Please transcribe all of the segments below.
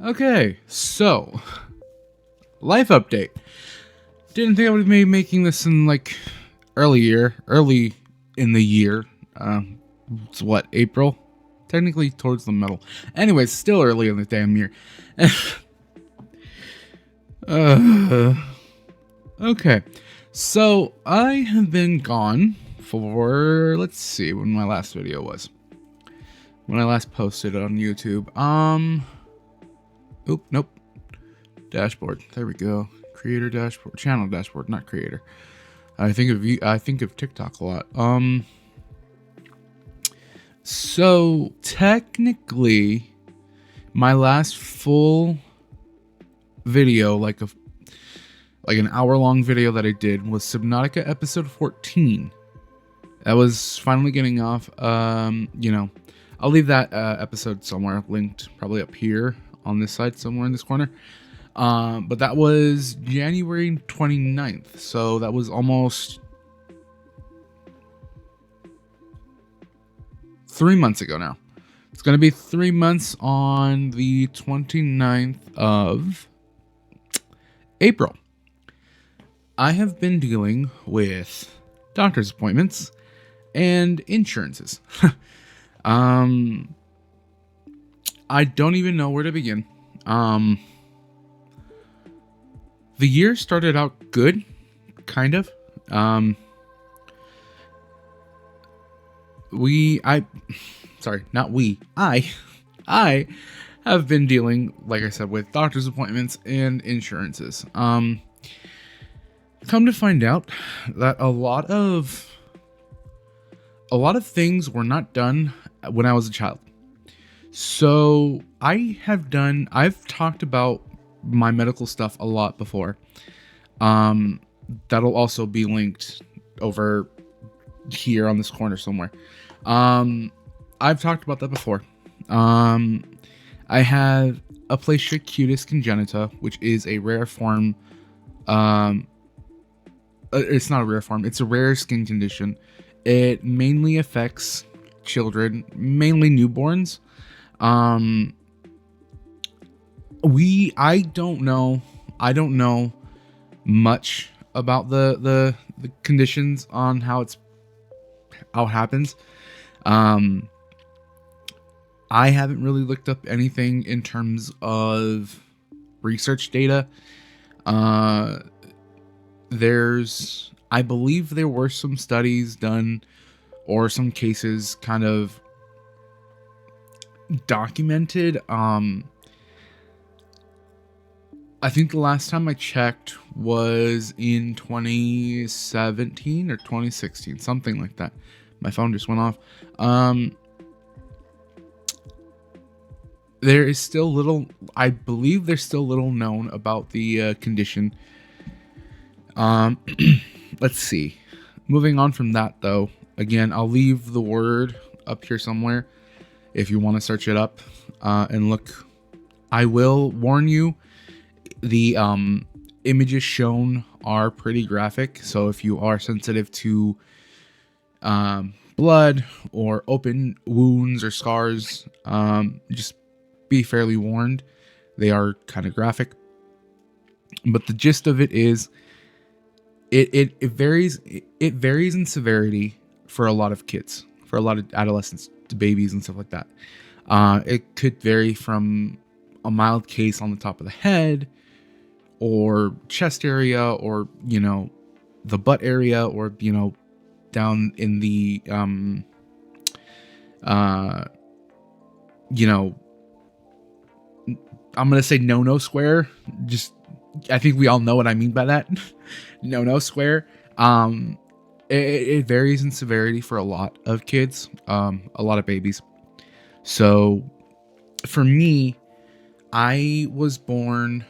Okay, so life update. Didn't think I would be making this in like early in the year. It's what, April? Technically towards the middle. Anyways, still early in the damn year. uh, okay, so I have been gone for, let's see when my last video was. When I last posted on YouTube. Nope. Dashboard. There we go. Creator dashboard. Channel dashboard, not creator. I think of TikTok a lot. So technically, my last full video, like an hour-long video that I did, was Subnautica episode 14. That was finally getting off. I'll leave that episode somewhere linked, probably up here on this side, somewhere in this corner. But that was January 29th, so that was almost 3 months ago now. It's going to be 3 months on the 29th of April. I have been dealing with doctor's appointments and insurances. I don't even know where to begin. The year started out good, kind of. I have been dealing, like I said, with doctor's appointments and insurances. Come to find out that a lot of things were not done when I was a child. So I've talked about my medical stuff a lot before. That'll also be linked over here on this corner somewhere. I've talked about that before. I have aplasia cutis congenita, which is a rare form. It's not a rare form. It's a rare skin condition. It mainly affects children, mainly newborns. I don't know much about the conditions on how it happens. I haven't really looked up anything in terms of research data. I believe there were some studies done or some cases kind of documented. I think the last time I checked was in 2017 or 2016, something like that. My phone just went off. There is still little, I believe there's still little known about the condition. Let's see. Moving on from that, though, again, I'll leave the word up here somewhere if you want to search it up and look. I will warn you, the images shown are pretty graphic, so if you are sensitive to blood or open wounds or scars, just be fairly warned. They are kind of graphic, but the gist of it is it varies in severity for a lot of kids, for a lot of adolescents to babies and stuff like that. It could vary from a mild case on the top of the head or chest area, or the butt area, or down in the I'm gonna say no square. Just, I think we all know what I mean by that. No square. It varies in severity for a lot of kids, a lot of babies. So for me, I was born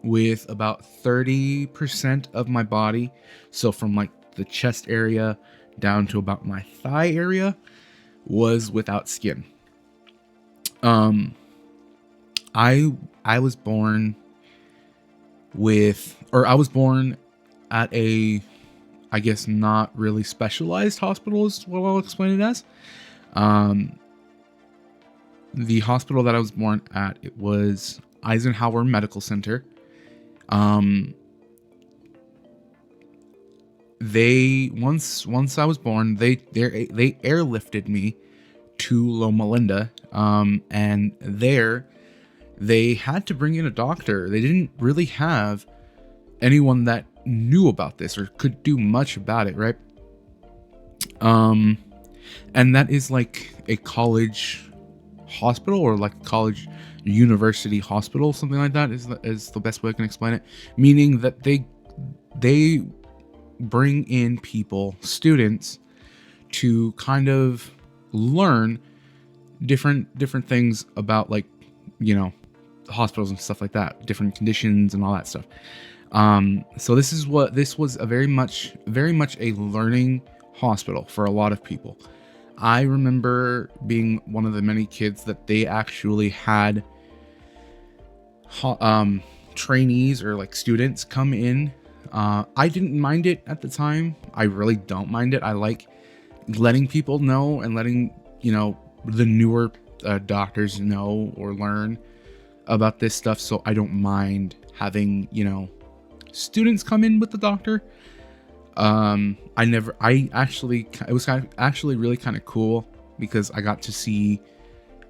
with about 30% of my body, so from like the chest area down to about my thigh area, was without skin. I was born at a, I guess, not really specialized hospital is what I'll explain it as. The hospital that I was born at, it was Eisenhower Medical Center. Um, they once I was born, they airlifted me to Loma Linda, and there they had to bring in a doctor. They didn't really have anyone that knew about this or could do much about it, right? And that is like a college hospital, or like a college university hospital, something like that is the best way I can explain it. Meaning that they bring in people, students, to kind of learn different things about, like, hospitals and stuff like that, different conditions and all that stuff. So this was a very much a learning hospital for a lot of people. I remember being one of the many kids that they actually had trainees, or like students, come in. I didn't mind it at the time. I really don't mind it. I like letting people know and letting, the newer doctors know or learn about this stuff. So I don't mind having, students come in with the doctor. It was actually really kind of cool because I got to see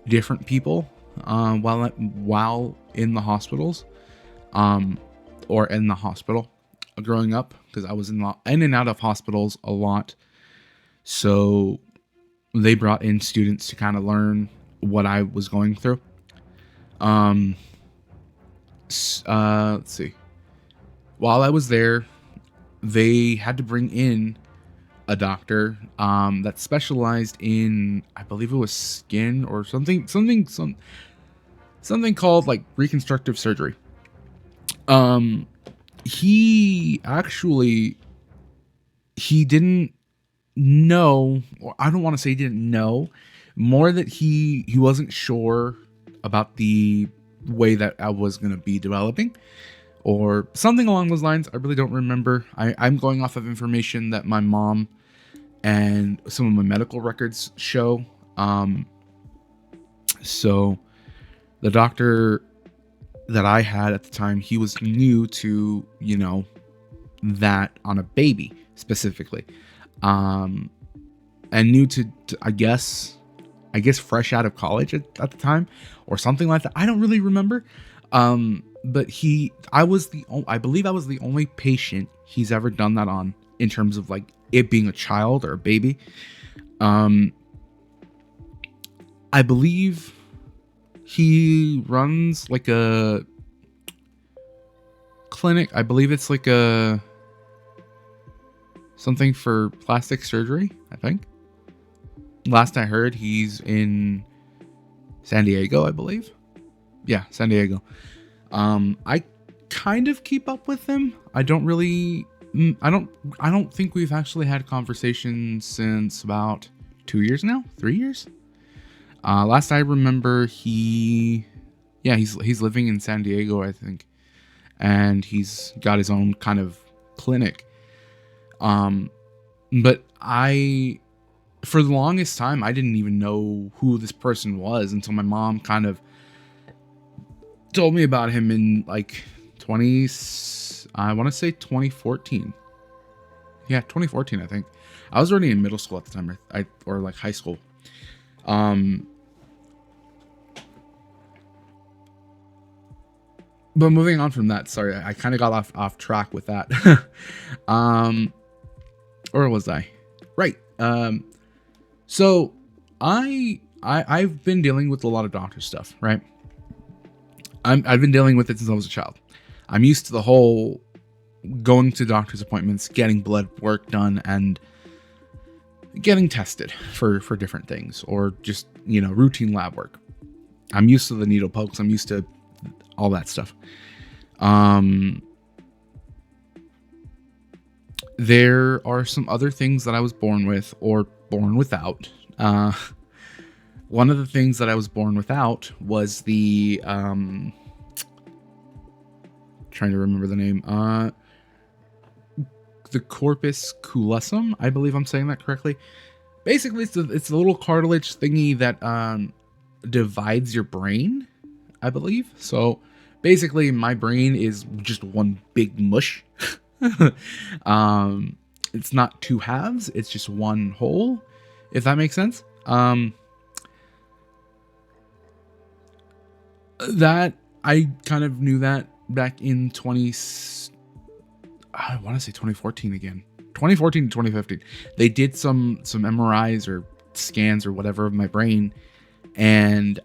different people while in the hospitals, or in the hospital growing up, because I was in and out of hospitals a lot. So they brought in students to kind of learn what I was going through. Let's see. While I was there, they had to bring in a doctor that specialized in, I believe it was skin or something called like reconstructive surgery. He didn't know, or I don't want to say he didn't know, more that he wasn't sure about the way that I was going to be developing, or something along those lines. I really don't remember. I'm going off of information that my mom and some of my medical records show. So the doctor that I had at the time, he was new to, that on a baby specifically. And new to I guess fresh out of college at the time, or something like that. I don't really remember. But I believe I was the only patient he's ever done that on, in terms of like it being a child or a baby. I believe he runs like a clinic. I believe it's like a something for plastic surgery, I think. Last I heard, he's in San Diego, I believe. Yeah, San Diego. I kind of keep up with him. I don't think we've actually had conversations since about 2 years now, 3 years. Last I remember, he's living in San Diego, I think, and he's got his own kind of clinic. But for the longest time, I didn't even know who this person was until my mom kind of told me about him in like 2014. Yeah, 2014, I think. I was already in middle school at the time, or like high school. But moving on from that, sorry, I kind of got off track with that. Or was I? Right. So I've been dealing with a lot of doctor stuff, right? I've been dealing with it since I was a child. I'm used to the whole going to doctor's appointments, getting blood work done, and getting tested for different things, or just, routine lab work. I'm used to the needle pokes. I'm used to all that stuff. There are some other things that I was born with, or born without. One of the things that I was born without was the trying to remember the name. The corpus callosum. I believe I'm saying that correctly. Basically, it's a little cartilage thingy that divides your brain, I believe. So basically my brain is just one big mush. um, it's not two halves; it's just one whole. If that makes sense. That I kind of knew that back in I want to say 2014 again. 2014 to 2015. They did some MRIs or scans or whatever of my brain, and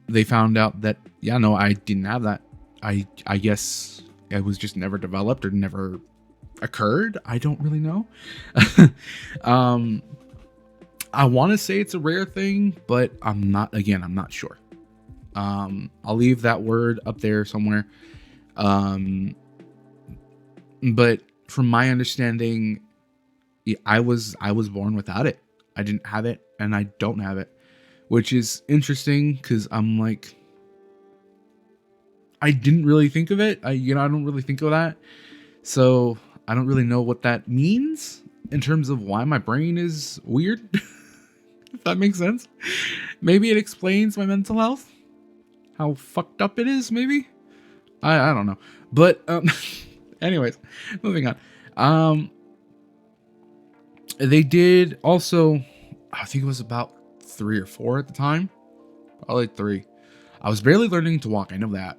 they found out that yeah, no, I didn't have that. I guess it was just never developed or never occurred. I don't really know. I want to say it's a rare thing, but I'm not sure. I'll leave that word up there somewhere. But from my understanding, I was born without it. I didn't have it, and I don't have it, which is interesting because I'm like, I didn't really think of it. I don't really think of that, so I don't really know what that means in terms of why my brain is weird. If that makes sense. Maybe it explains my mental health, how fucked up it is. Maybe I don't know, but anyways, moving on. They did also, I think it was about 3 or 4 at the time. Probably 3. I was barely learning to walk. I know that.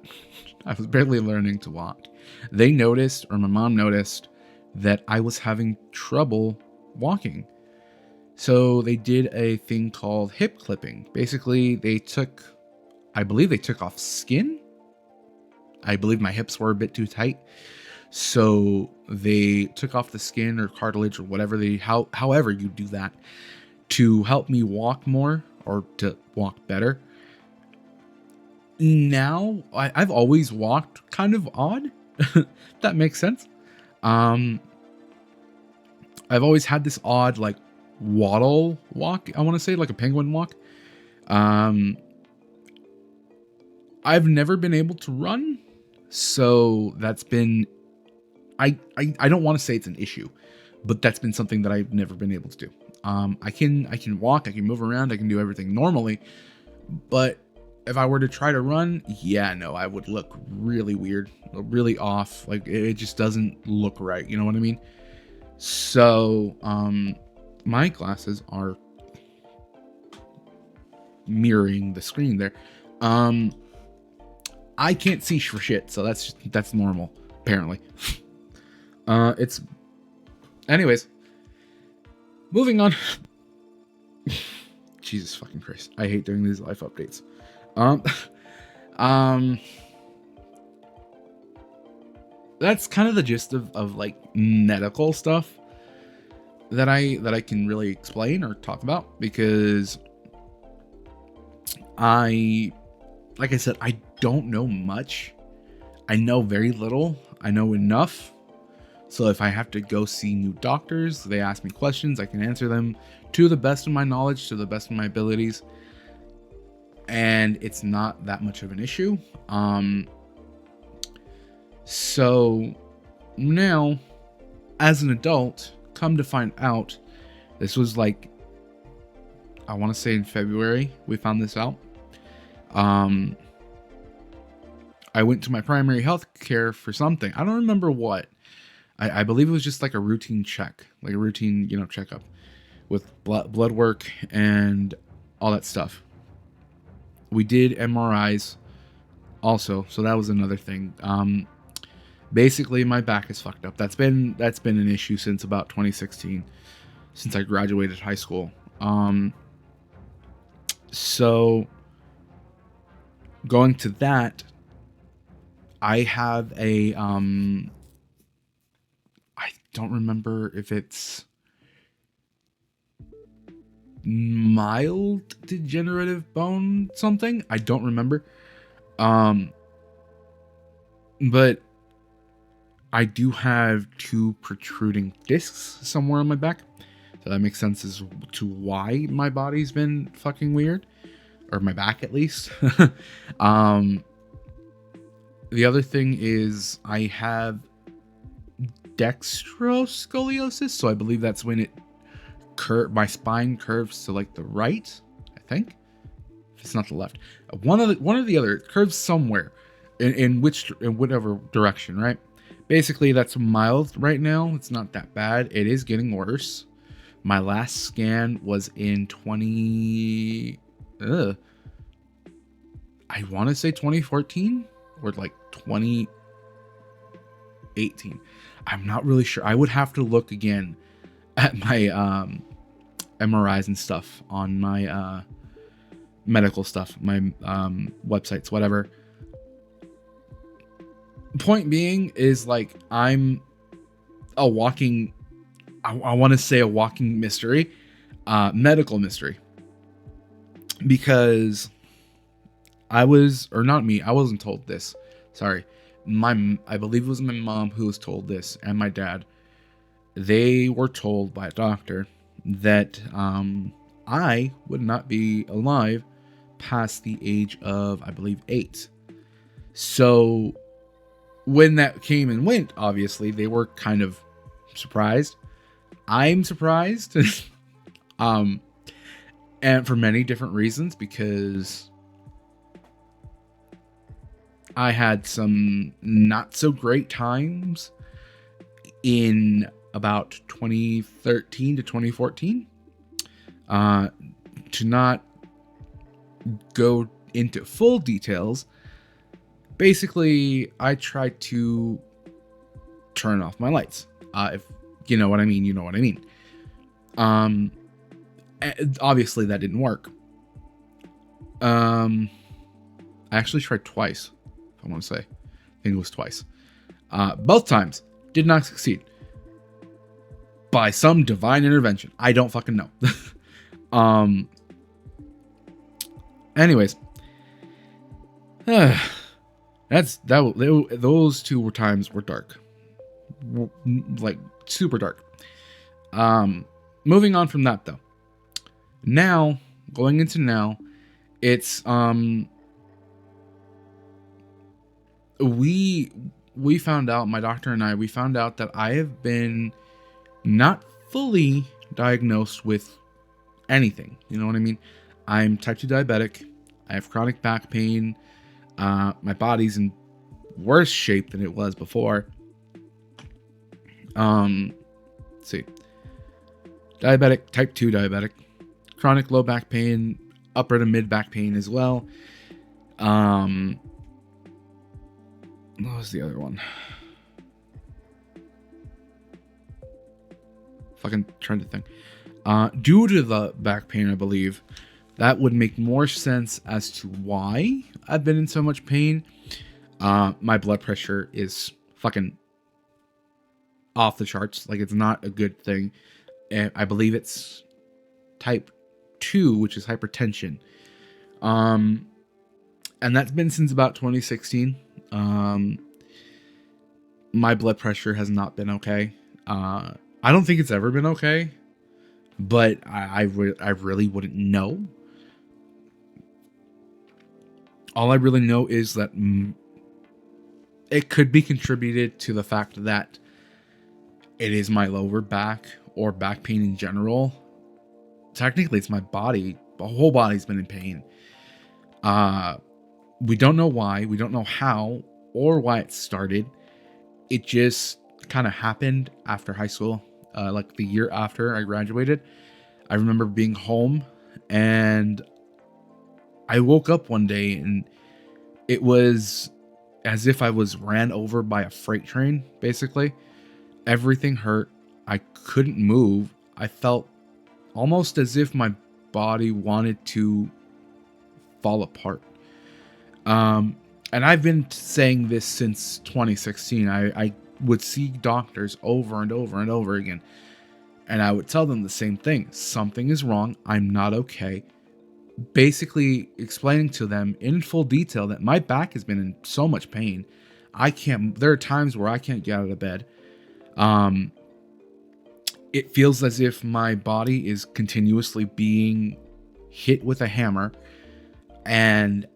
I was barely learning to walk. They noticed, or my mom noticed, that I was having trouble walking. So they did a thing called hip clipping. Basically, I believe they took off skin. I believe my hips were a bit too tight. So they took off the skin or cartilage or whatever however you do that to help me walk more or to walk better. Now I've always walked kind of odd. That makes sense. I've always had this odd like waddle walk. I want to say like a penguin walk. I've never been able to run, so that's been I don't want to say it's an issue, but that's been something that I've never been able to do. I can walk, I can move around, I can do everything normally, but if I were to try to run, yeah, no, I would look really weird, really off. Like it just doesn't look right. You know what I mean? So, my glasses are mirroring the screen there. I can't see for shit, so that's normal apparently. It's anyways, moving on. Jesus fucking Christ. I hate doing these life updates. That's kind of the gist of like medical stuff that I can really explain or talk about, because like I said, I don't know much. I know very little. I know enough. So if I have to go see new doctors, they ask me questions, I can answer them to the best of my knowledge, to the best of my abilities. And it's not that much of an issue. So now, as an adult, come to find out, this was like, I want to say in February, we found this out. I went to my primary health care for something. I don't remember what. I believe it was just like a routine check, like a routine, checkup with blood work and all that stuff. We did MRIs also, so that was another thing. Basically, my back is fucked up. That's been an issue since about 2016, since I graduated high school. So going to that, I have a I don't remember if it's mild degenerative bone something. I don't remember. But I do have 2 protruding discs somewhere on my back. So that makes sense as to why my body's been fucking weird. Or my back, at least. The other thing is I have dextroscoliosis. So I believe that's when my spine curves to like the right, I think. If it's not the left. One or the other. It curves somewhere. in whatever direction, right? Basically, that's mild right now. It's not that bad. It is getting worse. My last scan was in 20. I want to say 2014 or like 2018. I'm not really sure. I would have to look again at my MRIs and stuff on my medical stuff, my websites, whatever. Point being is like I'm a walking, I want to say a walking mystery, medical mystery, because I was, or not me, I wasn't told this. Sorry. I believe it was my mom who was told this, and my dad. They were told by a doctor that I would not be alive past the age of, I believe, 8. So when that came and went, obviously, they were kind of surprised. I'm surprised. um, and for many different reasons, because I had some not so great times in about 2013 to 2014. To not go into full details, basically, I tried to turn off my lights. If you know what I mean, you know what I mean. Obviously, that didn't work. I actually tried twice. I want to say, I think it was twice. Both times did not succeed by some divine intervention. I don't fucking know. Anyways, those two times were dark, like super dark. Moving on from that though. Now, going into now, it's we found out, my doctor and I, we found out that I have been not fully diagnosed with anything. You know what I mean? I'm type 2 diabetic. I have chronic back pain. My body's in worse shape than it was before. Let's see. Diabetic, type 2 diabetic. Chronic low back pain, upper to mid back pain as well. What was the other one? Fucking trying to think. Due to the back pain, I believe, that would make more sense as to why I've been in so much pain. My blood pressure is fucking off the charts. Like, it's not a good thing. And I believe it's type 2, which is hypertension. And that's been since about 2016. My blood pressure has not been okay. I don't think it's ever been okay, but I really wouldn't know. All I really know is that it could be contributed to the fact that it is my lower back or back pain in general. Technically, it's my body. The whole body's been in pain. We don't know why. We don't know how or why it started. It just kind of happened after high school. Like the year after I graduated. I remember being home and I woke up one day and it was as if I was ran over by a freight train, basically. Everything hurt. I couldn't move. I felt almost as if my body wanted to fall apart. And I've been saying this since 2016. I would see doctors over and over and over again. And I would tell them the same thing. Something is wrong. I'm not okay. Basically explaining to them in full detail that my back has been in so much pain. There are times where I can't get out of bed. It feels as if my body is continuously being hit with a hammer, and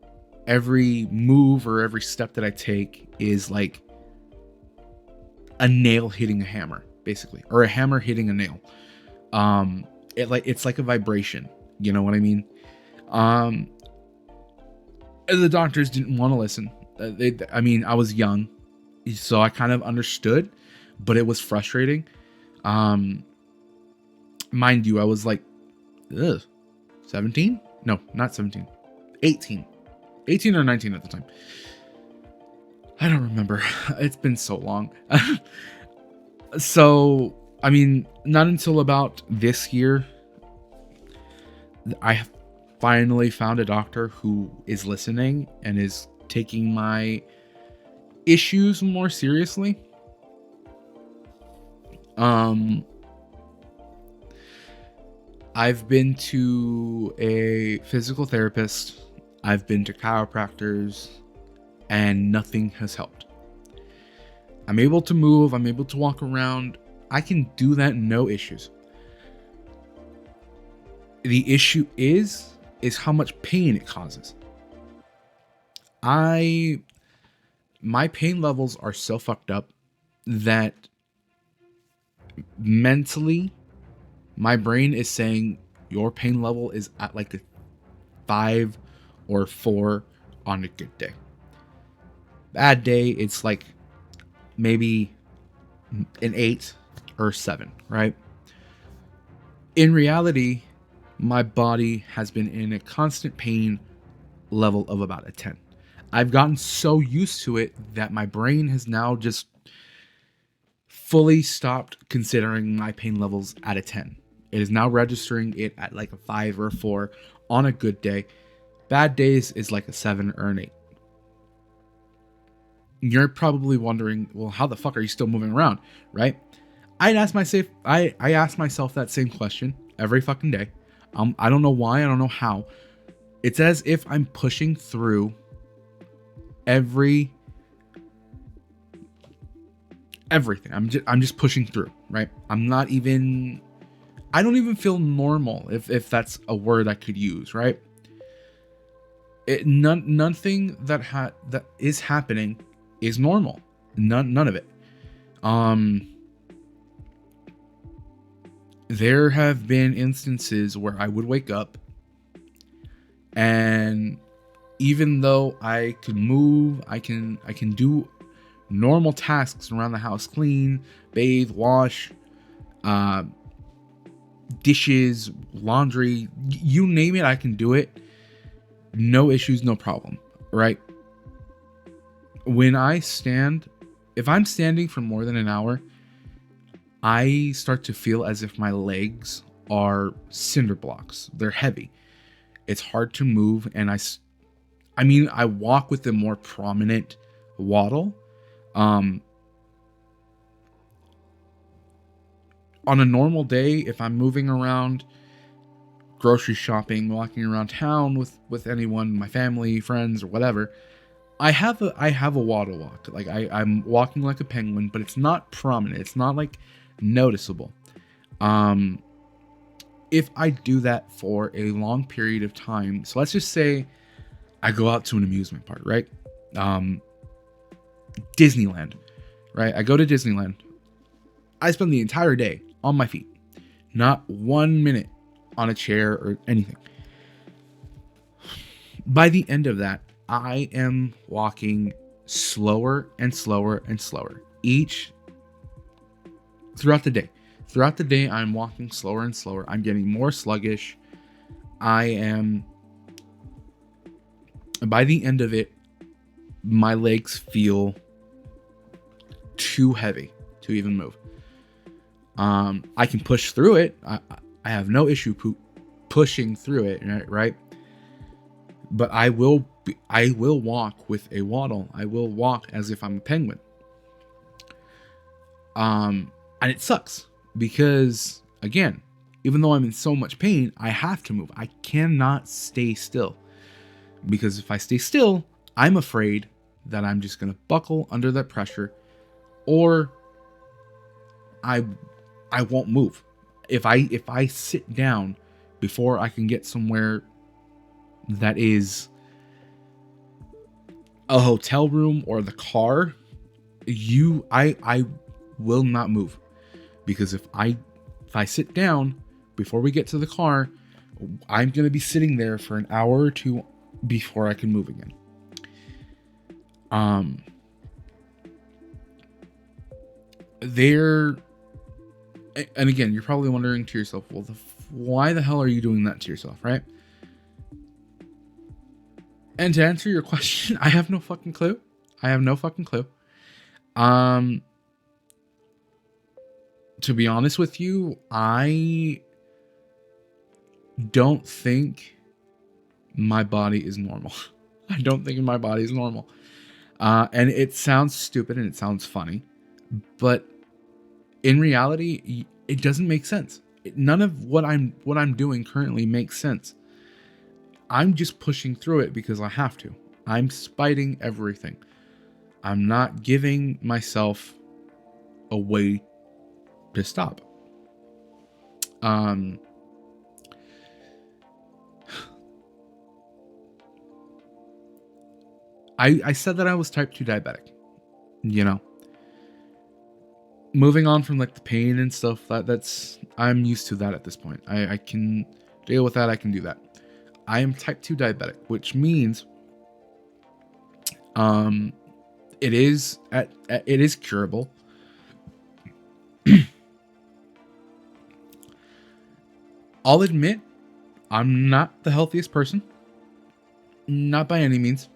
every move or every step that I take is like a nail hitting a hammer, basically, or a hammer hitting a nail. It's like a vibration. You know what I mean? The doctors didn't want to listen. I mean, I was young, so I kind of understood, but it was frustrating. Um, Mind you, I was like, 17? No, not 17. 18. 18 or 19 at the time. I don't remember. It's been so long. So, I mean, not until about this year, I finally found a doctor who is listening and is taking my issues more seriously. I've been to a physical therapist, I've been to chiropractors, and nothing has helped. I'm able to move, I'm able to walk around. I can do that, no issues. The issue is how much pain it causes. My pain levels are so fucked up that mentally my brain is saying your pain level is at like a 5 or 4 on a good day. Bad day, it's like maybe an 8 or 7, right? In reality, my body has been in a constant pain level of about a 10. I've gotten so used to it that my brain has now just fully stopped considering my pain levels at a 10. It is now registering it at like a 5 or a 4 on a good day. Bad days is like a 7 or an 8. You're probably wondering, well, how the fuck are you still moving around, right? I ask myself that same question every fucking day. I don't know why, I don't know how. It's as if I'm pushing through everything. I'm just pushing through, right? I don't even feel normal, if that's a word I could use, right? Nothing that is happening is normal. None of it. There have been instances where I would wake up, and even though I could move, I can do normal tasks around the house, clean, bathe, wash, dishes, laundry, you name it, I can do it. No issues, no problem, right? If I'm standing for more than an hour, I start to feel as if my legs are cinder blocks. They're heavy. It's hard to move, and I walk with a more prominent waddle. On a normal day, if I'm moving around, grocery shopping, walking around town with anyone, my family, friends, or whatever, I have a waddle walk. Like I'm walking like a penguin, but it's not prominent. It's not like noticeable. If I do that for a long period of time, so let's just say I go out to an amusement park, right? Disneyland, right? I go to Disneyland. I spend the entire day on my feet, not 1 minute on a chair or anything. By the end of that, I am walking slower and slower and slower throughout the day. Throughout the day, I'm walking slower and slower. I'm getting more sluggish. By the end of it, my legs feel too heavy to even move. I can push through it. I have no issue pushing through it, right? But I will walk with a waddle. I will walk as if I'm a penguin. And it sucks because, again, even though I'm in so much pain, I have to move. I cannot stay still, because if I stay still, I'm afraid that I'm just going to buckle under that pressure, or I won't move. If I sit down before I can get somewhere that is a hotel room or the car, I will not move, because if I sit down before we get to the car, I'm going to be sitting there for an hour or two before I can move again. Um, they're, and again, you're probably wondering to yourself, well, why the hell are you doing that to yourself, right? And to answer your question, I have no fucking clue. I have no fucking clue. Um, to be honest with you, I don't think my body is normal. I don't think my body is normal. And it sounds stupid and it sounds funny, but in reality, it doesn't make sense. None of what I'm doing currently makes sense. I'm just pushing through it because I have to. I'm spiting everything. I'm not giving myself a way to stop. I said that I was type 2 diabetic. You know, moving on from like the pain and stuff, that's I'm used to that at this point. I can deal with that. I can do that. I am type 2 diabetic, which means it is curable. I'll admit I'm not the healthiest person. Not by any means.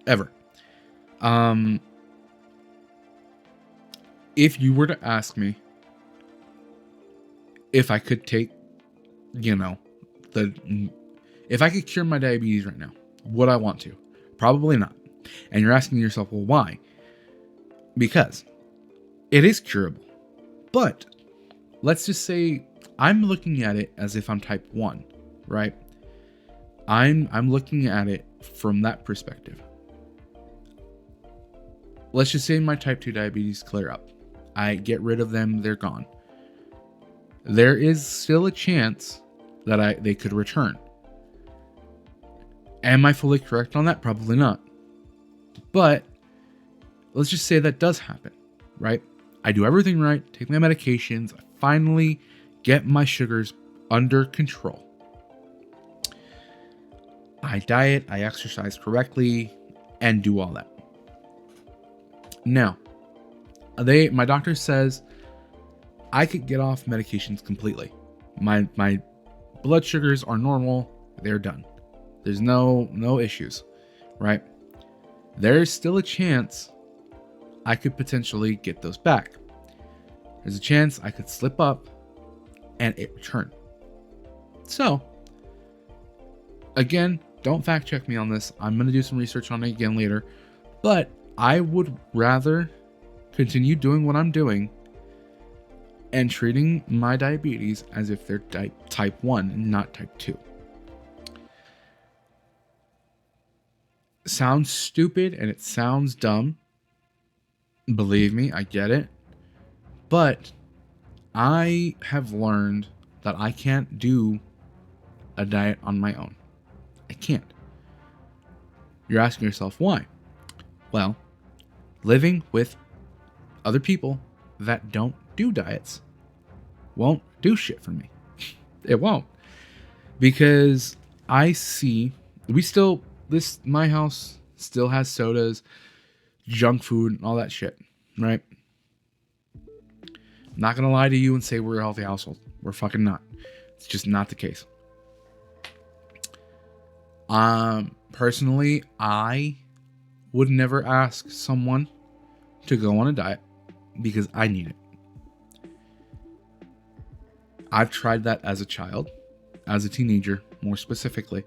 Ever. If you were to ask me if I could take, you know, if I could cure my diabetes right now, would I want to? Probably not. And you're asking yourself, well, why? Because it is curable. But let's just say I'm looking at it as if I'm type 1, right? I'm looking at it from that perspective. Let's just say my type 2 diabetes clear up. I get rid of them, they're gone. There is still a chance that they could return. Am I fully correct on that? Probably not. But let's just say that does happen, right? I do everything right, take my medications, I finally get my sugars under control. I diet, I exercise correctly, and do all that. Now, my doctor says I could get off medications completely. My blood sugars are normal, they're done. There's no issues, right? There's still a chance I could potentially get those back. There's a chance I could slip up and it return. So, again, don't fact check me on this. I'm going to do some research on it again later. But I would rather continue doing what I'm doing and treating my diabetes as if they're type 1 and not type 2. Sounds stupid and it sounds dumb. Believe me, I get it. But I have learned that I can't do a diet on my own. I can't. You're asking yourself why? Well, living with other people that don't do diets won't do shit for me. It won't. Because I see my house still has sodas, junk food, and all that shit, right? I'm not gonna lie to you and say we're a healthy household. We're fucking not. It's just not the case. Personally, I would never ask someone to go on a diet because I need it. I've tried that as a child, as a teenager, more specifically,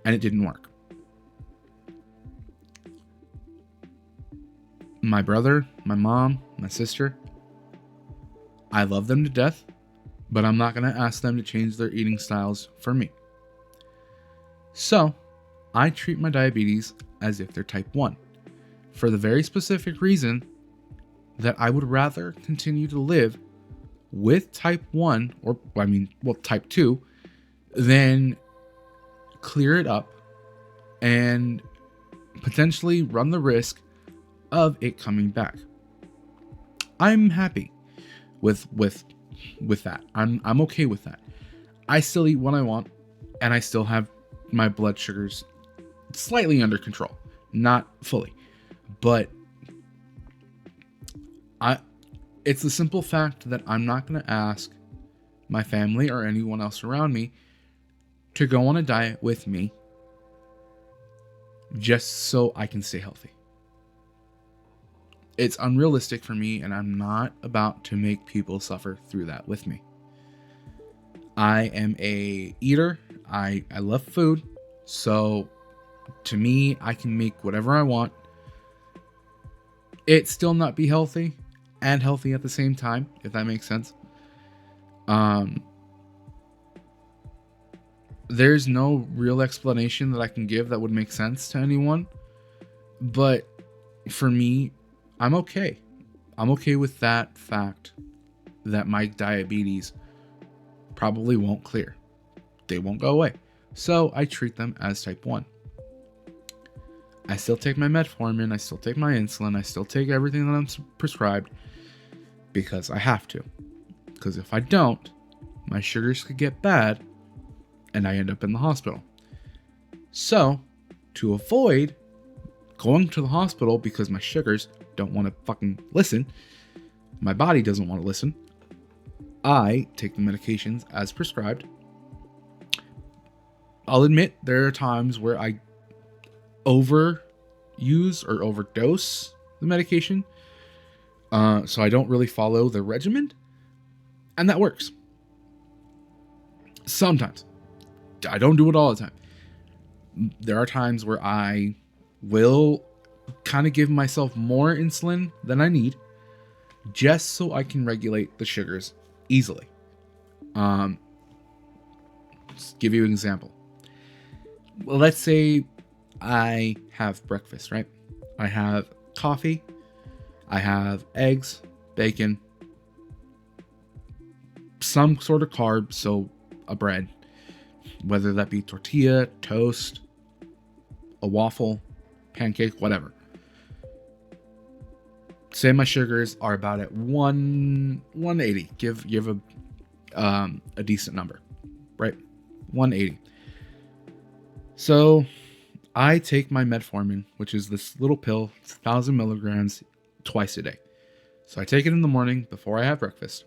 and it didn't work. My brother, my mom, my sister, I love them to death, but I'm not going to ask them to change their eating styles for me. So, I treat my diabetes as if they're type 1, for the very specific reason that I would rather continue to live with type 1, type 2, than clear it up and potentially run the risk of it coming back. I'm happy with that. I'm okay with that. I still eat what I want, and I still have my blood sugars slightly under control. Not fully, but I it's the simple fact that I'm not going to ask my family or anyone else around me to go on a diet with me just so I can stay healthy. It's unrealistic for me, and I'm not about to make people suffer through that with me. I am a eater. I love food. So to me, I can make whatever I want. It still not be healthy and healthy at the same time, if that makes sense. There's no real explanation that I can give that would make sense to anyone. But for me, I'm okay. I'm okay with that fact that my diabetes probably won't clear. They won't go away. So I treat them as type 1. I still take my metformin, I still take my insulin, I still take everything that I'm prescribed because I have to. Because if I don't, my sugars could get bad and I end up in the hospital. So, to avoid going to the hospital because my sugars don't want to fucking listen, my body doesn't want to listen, I take the medications as prescribed. I'll admit there are times where I overuse or overdose the medication, so I don't really follow the regimen, and that works. Sometimes. I don't do it all the time. There are times where I will kind of give myself more insulin than I need just so I can regulate the sugars easily. Just give you an example. Well, let's say I have breakfast, right? I have coffee, I have eggs, bacon, some sort of carb, so a bread, whether that be tortilla, toast, a waffle, pancake, whatever. Say my sugars are about at 180. Give a decent number, right? 180. So I take my metformin, which is this little pill, it's 1,000 milligrams, twice a day. So I take it in the morning before I have breakfast,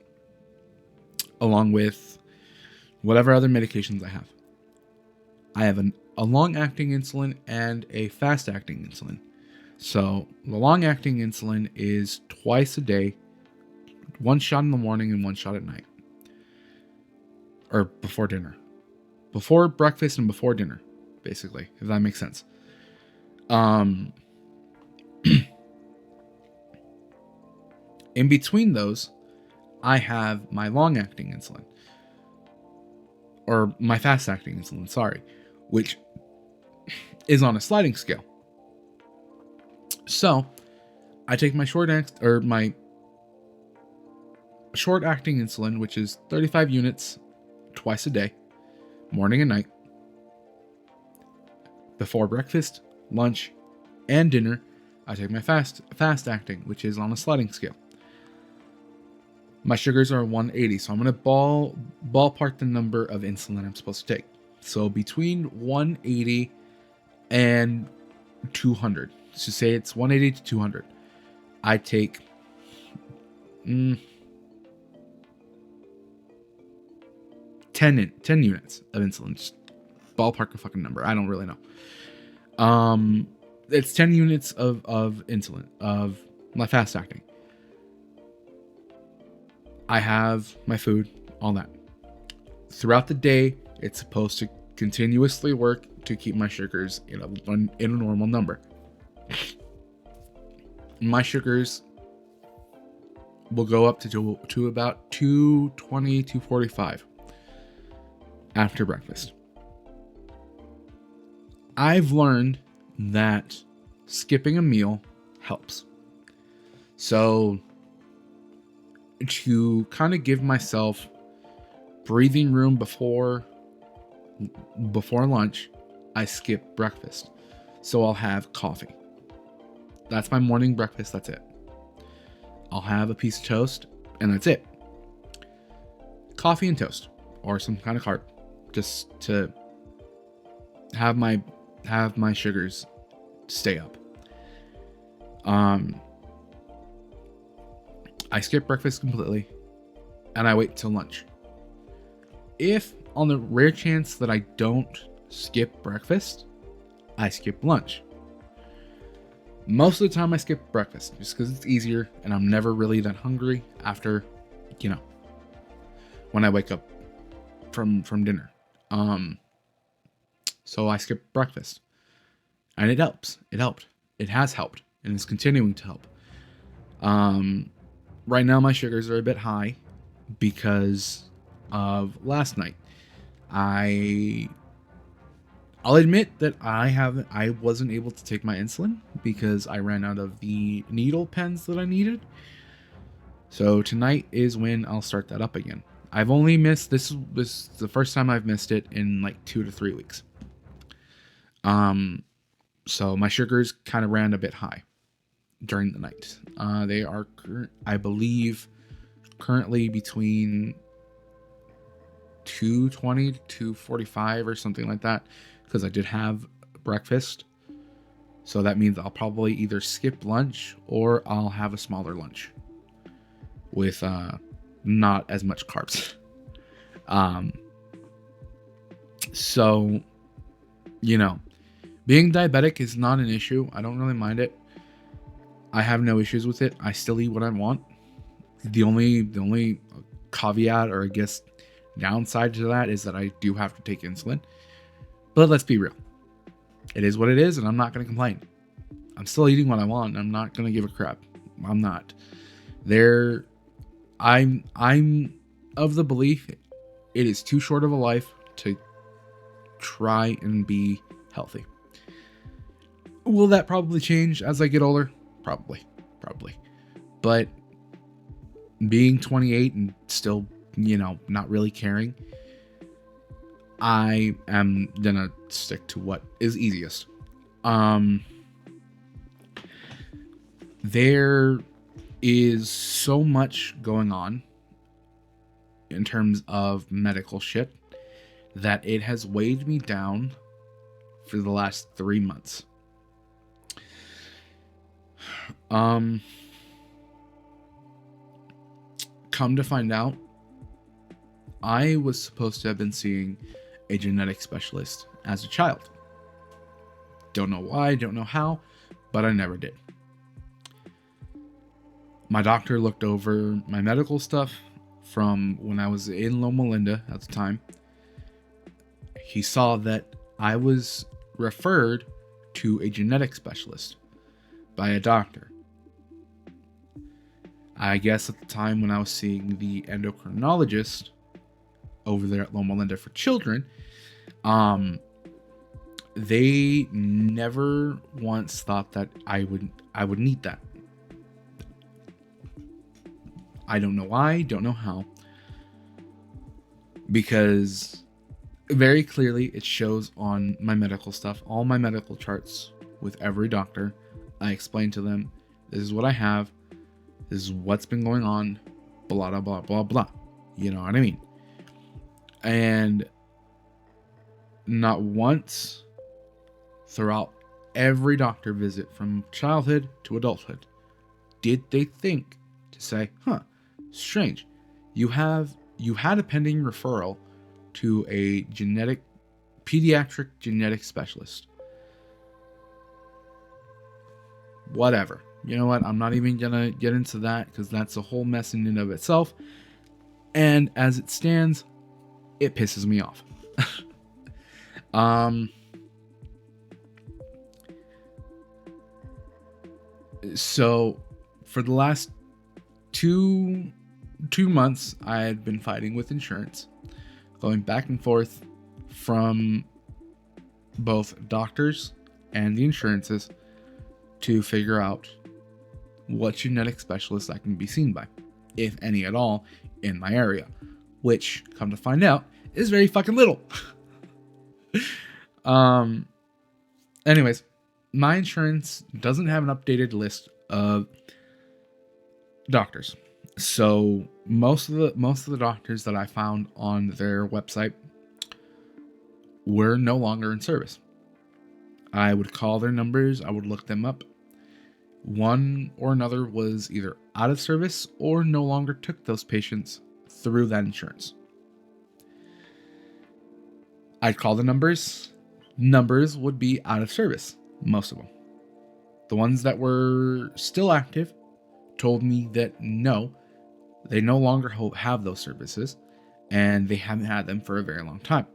along with whatever other medications I have. I have a long-acting insulin and a fast-acting insulin. So the long-acting insulin is twice a day, one shot in the morning and one shot at night. Or before dinner. Before breakfast and before dinner, basically, if that makes sense. In between those, I have my long-acting insulin. Or my fast-acting insulin, sorry. Which is on a sliding scale. So, I take my short-acting insulin, which is 35 units twice a day, morning and night, before breakfast, lunch, and dinner. I take my fast-acting, which is on a sliding scale. My sugars are 180, so I'm going to ballpark the number of insulin I'm supposed to take. So between 180 and 200. So say it's 180 to 200. I take 10 units of insulin. Just ballpark a fucking number. I don't really know. It's 10 units of insulin, of my fast acting. I have my food, all that. Throughout the day, it's supposed to continuously work to keep my sugars in a normal number. My sugars will go up to about 220, 245 after breakfast. I've learned that skipping a meal helps. So to kind of give myself breathing room before lunch, I skip breakfast. So I'll have coffee. That's my morning breakfast, that's it. I'll have a piece of toast, and that's it. Coffee and toast, or some kind of carb, just to have my sugars stay up. I skip breakfast completely, and I wait till lunch. If on the rare chance that I don't skip breakfast, I skip lunch. Most of the time I skip breakfast just because it's easier and I'm never really that hungry after, when I wake up from dinner. So I skip breakfast. And it helps. It helped. It has helped and is continuing to help. Right now my sugars are a bit high because of last night. I'll admit that I wasn't able to take my insulin because I ran out of the needle pens that I needed. So tonight is when I'll start that up again. I've only missed this is the first time I've missed it in like 2 to 3 weeks. So my sugars kind of ran a bit high during the night. They are, I believe, currently between 220 to 245 or something like that, because I did have breakfast. So that means I'll probably either skip lunch or I'll have a smaller lunch with not as much carbs. So, being diabetic is not an issue. I don't really mind it. I have no issues with it. I still eat what I want. The only caveat, or I guess downside to that, is that I do have to take insulin. But let's be real. It is what it is, and I'm not going to complain. I'm still eating what I want. I'm not going to give a crap. I'm not. I'm of the belief it is too short of a life to try and be healthy. Will that probably change as I get older? Probably. But being 28 and still, not really caring, I am gonna stick to what is easiest. There is so much going on in terms of medical shit that it has weighed me down for the last 3 months. Come to find out, I was supposed to have been seeing a genetic specialist as a child. Don't know why, don't know how, but I never did. My doctor looked over my medical stuff from when I was in Loma Linda at the time. He saw that I was referred to a genetic specialist by a doctor. I guess at the time when I was seeing the endocrinologist over there at Loma Linda for children, they never once thought that I would need that. I don't know why, don't know how. Because very clearly it shows on my medical stuff, all my medical charts with every doctor. I explain to them, this is what I have, this is what's been going on, blah, blah, blah, blah, blah. You know what I mean? And not once throughout every doctor visit from childhood to adulthood did they think to say, strange, you had a pending referral to a pediatric genetic specialist. Whatever. You know what? I'm not even gonna get into that because that's a whole mess in and of itself. And as it stands, it pisses me off. So for the last two months, I had been fighting with insurance, going back and forth from both doctors and the insurances to figure out what genetic specialist I can be seen by, if any at all, in my area, which, come to find out, is very fucking little. Anyways, my insurance doesn't have an updated list of doctors. So most of the doctors that I found on their website were no longer in service. I would call their numbers, I would look them up. One or another was either out of service or no longer took those patients through that insurance. I'd call the numbers. Numbers would be out of service, most of them. The ones that were still active told me that no, they no longer have those services, and they haven't had them for a very long time.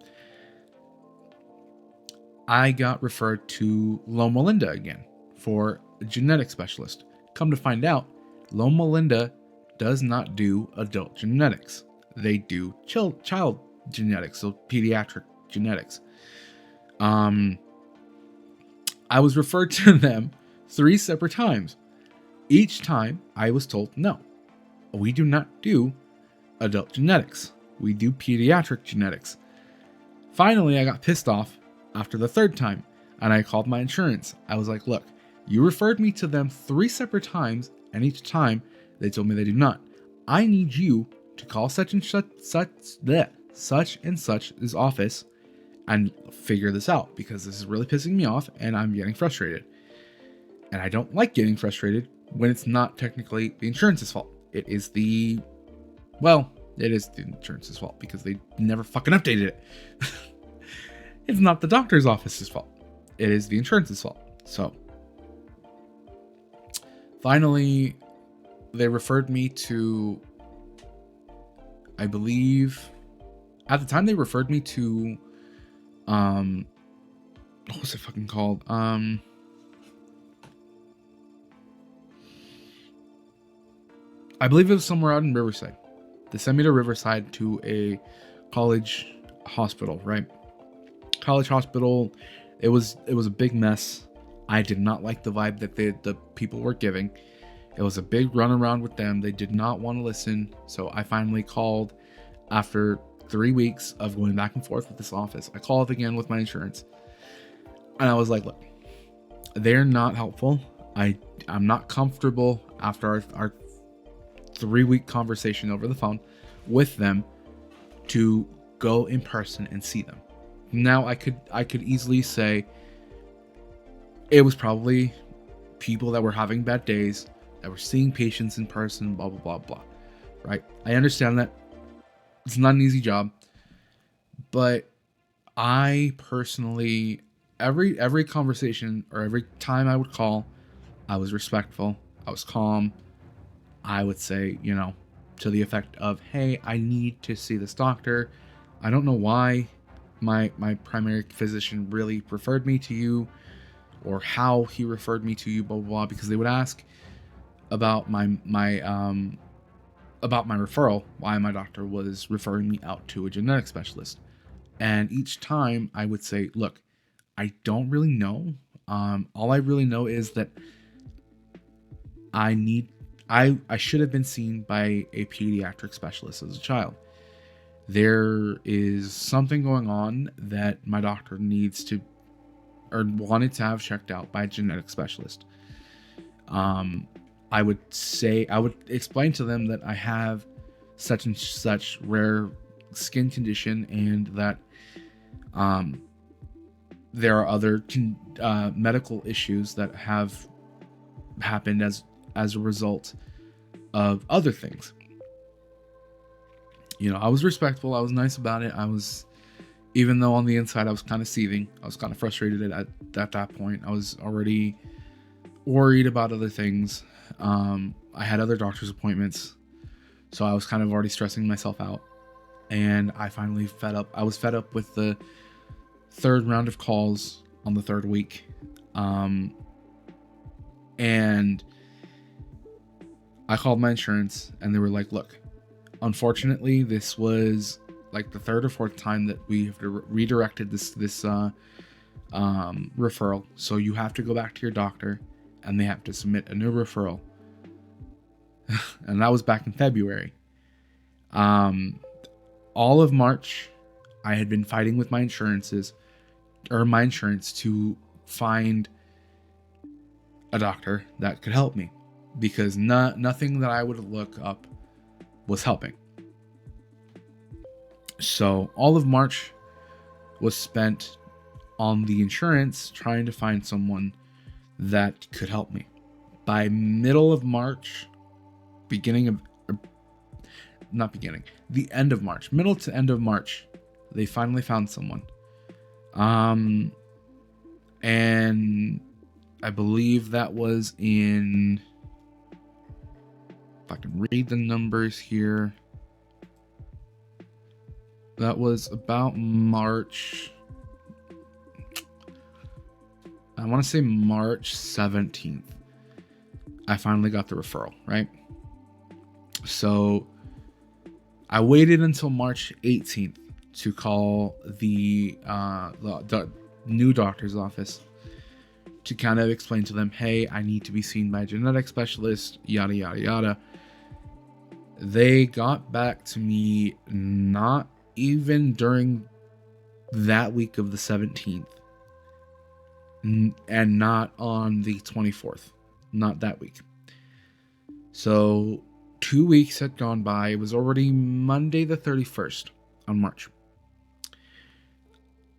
I got referred to Loma Linda again for a genetic specialist. Come to find out, Loma Linda does not do adult genetics. They do child genetics, so pediatric genetics. I was referred to them 3 separate times. Each time I was told, no, we do not do adult genetics. We do pediatric genetics. Finally, I got pissed off after the 3rd time, and I called my insurance. I was like, look, you referred me to them 3 separate times, and each time they told me they do not. I need you to call such and such this office and figure this out, because this is really pissing me off and I'm getting frustrated. And I don't like getting frustrated when it's not technically the insurance's fault. It is the insurance's fault because they never fucking updated it. It's not the doctor's office's fault. It is the insurance's fault. So finally, they referred me to, I believe, at the time they referred me to, what was it fucking called? I believe it was somewhere out in Riverside. They sent me to Riverside to a college hospital, right? College hospital. It was a big mess. I did not like the vibe that the people were giving. It was a big runaround with them. They did not want to listen. So I finally called after 3 weeks of going back and forth with this office. I called again with my insurance. And I was like, look, they're not helpful. I'm not comfortable after our 3-week conversation over the phone with them to go in person and see them. Now I could easily say it was probably people that were having bad days, that were seeing patients in person, blah, blah, blah, blah. Right? I understand that it's not an easy job, but I personally, every conversation or every time I would call, I was respectful. I was calm. I would say, to the effect of, hey, I need to see this doctor. I don't know why my primary physician really referred me to you, or how he referred me to you, blah, blah, blah, because they would ask about my referral, why my doctor was referring me out to a genetic specialist. And each time I would say, look, I don't really know. All I really know is that I should have been seen by a pediatric specialist as a child. There is something going on that my doctor needs to, or wanted to have checked out by a genetic specialist. I would explain to them that I have such and such rare skin condition, and that there are other medical issues that have happened as a result of other things. I was respectful. I was nice about it. Even though on the inside I was kind of seething, I was kind of frustrated at that point. I was already worried about other things. I had other doctor's appointments, so I was kind of already stressing myself out. And I finally I was fed up with the 3rd round of calls on the 3rd week. And I called my insurance, and they were like, look, unfortunately, this was like the 3rd or 4th time that we have redirected this referral. So you have to go back to your doctor, and they have to submit a new referral. And that was back in February. All of March, I had been fighting with my insurance to find a doctor that could help me, because nothing that I would look up was helping. So all of March was spent on the insurance trying to find someone that could help me. By middle of March, beginning of, or not beginning, the end of March, middle to end of March, they finally found someone. And I believe that was in, if I can read the numbers here, that was about March, I want to say March 17th. I finally got the referral, right? So I waited until March 18th to call the new doctor's office to kind of explain to them, hey, I need to be seen by a genetic specialist, yada, yada, yada. They got back to me not even during that week of the 17th and not on the 24th, not that week. So 2 weeks had gone by. It was already Monday the 31st on March.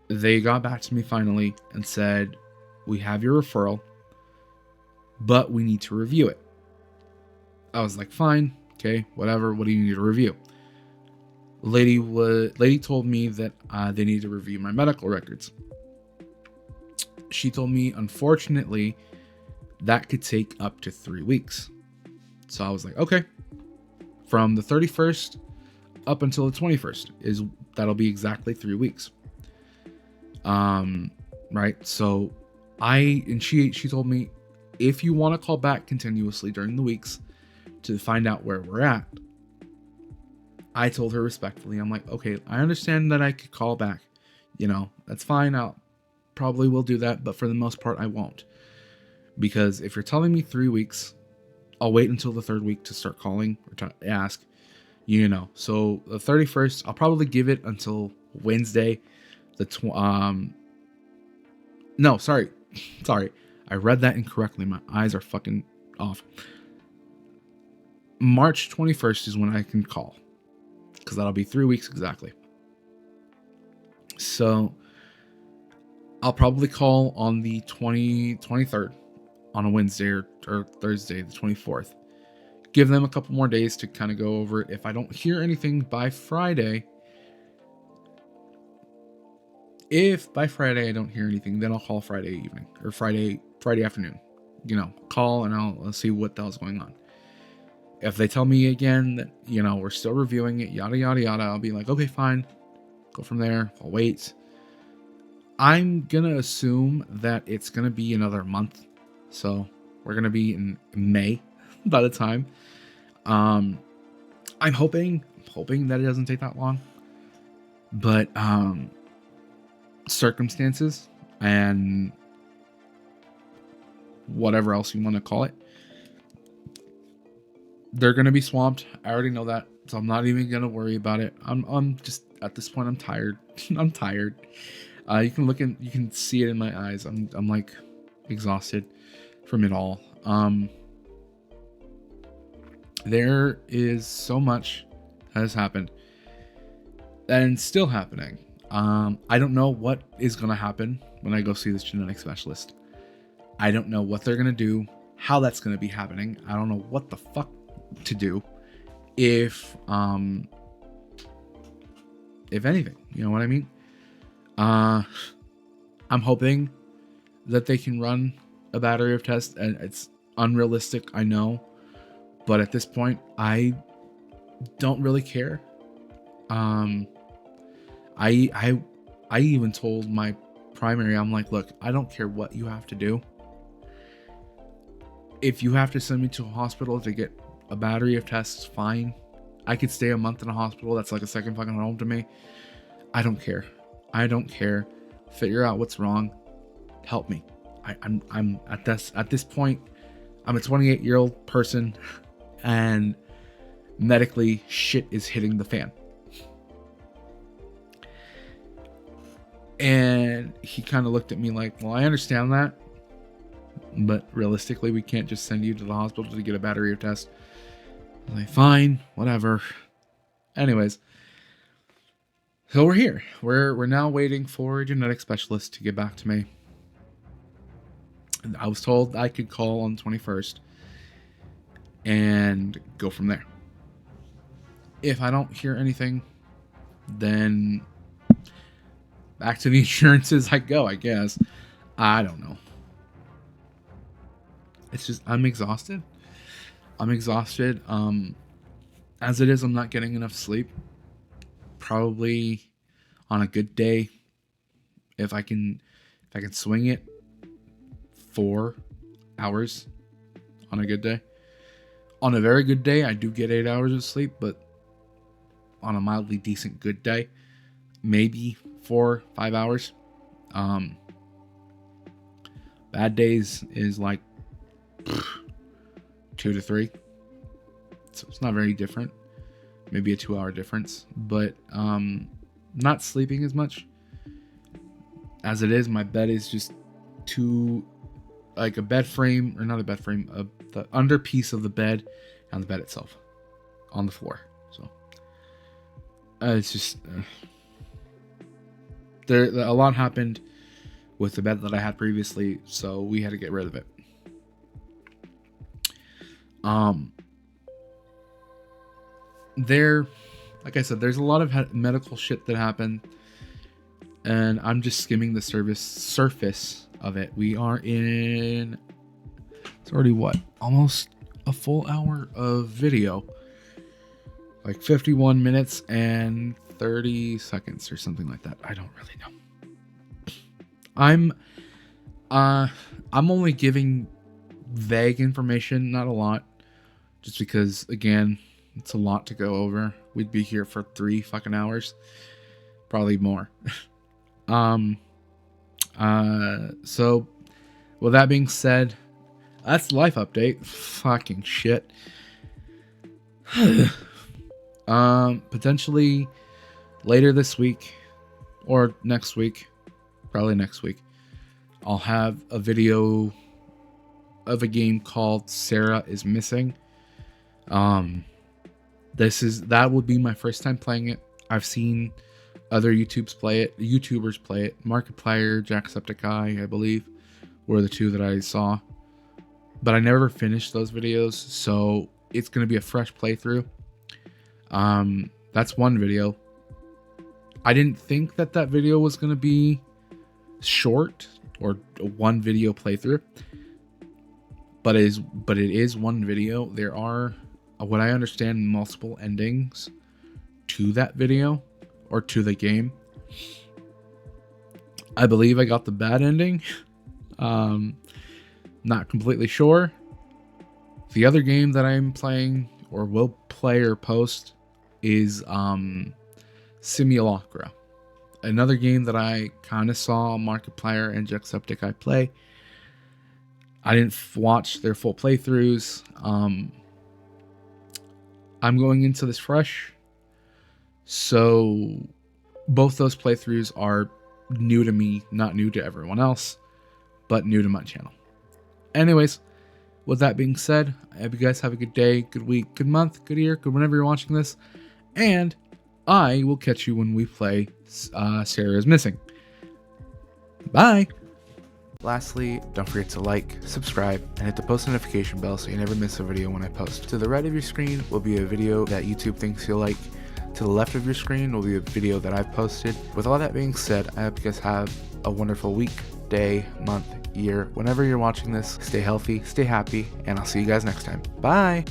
They got back to me finally and said, we have your referral, but we need to review it. I was like, fine, okay, whatever. What do you need to review? Lady told me that they need to review my medical records. She told me, unfortunately, that could take up to 3 weeks. So I was like, okay. From the 31st up until the 21st that'll be exactly 3 weeks. Right. So she told me, if you want to call back continuously during the weeks to find out where we're at, I told her respectfully, I'm like, okay, I understand that I could call back, that's fine. I'll probably will do that. But for the most part, I won't, because if you're telling me 3 weeks, I'll wait until the 3rd week to start calling or to ask, So the 31st, I'll probably give it until Wednesday. No, sorry. I read that incorrectly. My eyes are fucking off. March 21st is when I can call, because that'll be 3 weeks exactly. So I'll probably call on the 23rd on a Wednesday or Thursday, the 24th. Give them a couple more days to kind of go over it. If I don't hear anything by Friday, I don't hear anything, then I'll call Friday evening or Friday afternoon. Call and I'll see what the hell's going on. If they tell me again that, we're still reviewing it, yada, yada, yada, I'll be like, okay, fine. Go from there. I'll wait. I'm going to assume that it's going to be another month. So we're going to be in May by the time. I'm hoping that it doesn't take that long. But circumstances and whatever else you want to call it, they're going to be swamped. I already know that, so I'm not even going to worry about it. I'm just, at this point, I'm tired. I'm tired. You can see it in my eyes. I'm like exhausted from it all. There is so much that has happened and still happening. I don't know what is going to happen when I go see this genetic specialist. I don't know what they're going to do, how that's going to be happening. I don't know what the fuck to do if anything, you know what I mean? I'm hoping that they can run a battery of tests, and it's unrealistic, I know, but at this point, I don't really care. I even told my primary, I'm like, look, I don't care what you have to do. If you have to send me to a hospital to get a battery of tests, fine. I could stay a month in a hospital. That's like a second fucking home to me. I don't care. Figure out what's wrong. Help me. I'm at this point, I'm a 28-year-old person, and medically shit is hitting the fan. And he kind of looked at me like, well, I understand that, but realistically, we can't just send you to the hospital to get a battery of tests. I was like, fine, whatever. Anyways, So we're here. We're now waiting for a genetic specialist to get back to me. I was told I could call on the 21st and go from there. If I don't hear anything, then back to the insurances I go, I guess. I don't know. It's just, I'm exhausted. As it is, I'm not getting enough sleep. Probably on a good day, if I can swing it, 4 hours on a good day. On a very good day, I do get 8 hours of sleep, but on a mildly decent good day, maybe 4-5 hours. Bad days is like 2 to 3. So it's not very different. Maybe a 2-hour difference, but not sleeping as much. As it is, my bed is just too, like a bed frame, or not a bed frame, the under piece of the bed and the bed itself on the floor. So it's just a lot happened with the bed that I had previously, so we had to get rid of it. Like I said, there's a lot of medical shit that happened, and I'm just skimming the surface of it. We are in, it's already what, almost a full hour of video, like 51 minutes and 30 seconds or something like that. I don't really know. I'm only giving vague information, not a lot, just because, again, it's a lot to go over. We'd be here for 3 fucking hours, probably more. So with that being said, that's the life update. Fucking shit. Potentially later this week or next week, probably next week, I'll have a video of a game called Sarah is Missing. That would be my first time playing it. I've seen other YouTubers play it. Markiplier, Jacksepticeye, I believe, were the 2 that I saw. But I never finished those videos, so it's going to be a fresh playthrough. That's one video. I didn't think that video was going to be short or a 1 video playthrough. But it is 1 video. There are, what I understand, multiple endings to that video or to the game. I believe I got the bad ending. Not completely sure. The other game that I'm playing or will play or post is Simulacra. Another game that I kind of saw Markiplier and Jacksepticeye play. I didn't watch their full playthroughs. I'm going into this fresh, so both those playthroughs are new to me, not new to everyone else, but new to my channel. Anyways, with that being said, I hope you guys have a good day, good week, good month, good year, good whenever you're watching this, and I will catch you when we play Sarah is Missing. Bye! Lastly, don't forget to like, subscribe, and hit the post notification bell so you never miss a video when I post. To the right of your screen will be a video that YouTube thinks you'll like. To the left of your screen will be a video that I've posted. With all that being said, I hope you guys have a wonderful week, day, month, year. Whenever you're watching this, stay healthy, stay happy, and I'll see you guys next time. Bye!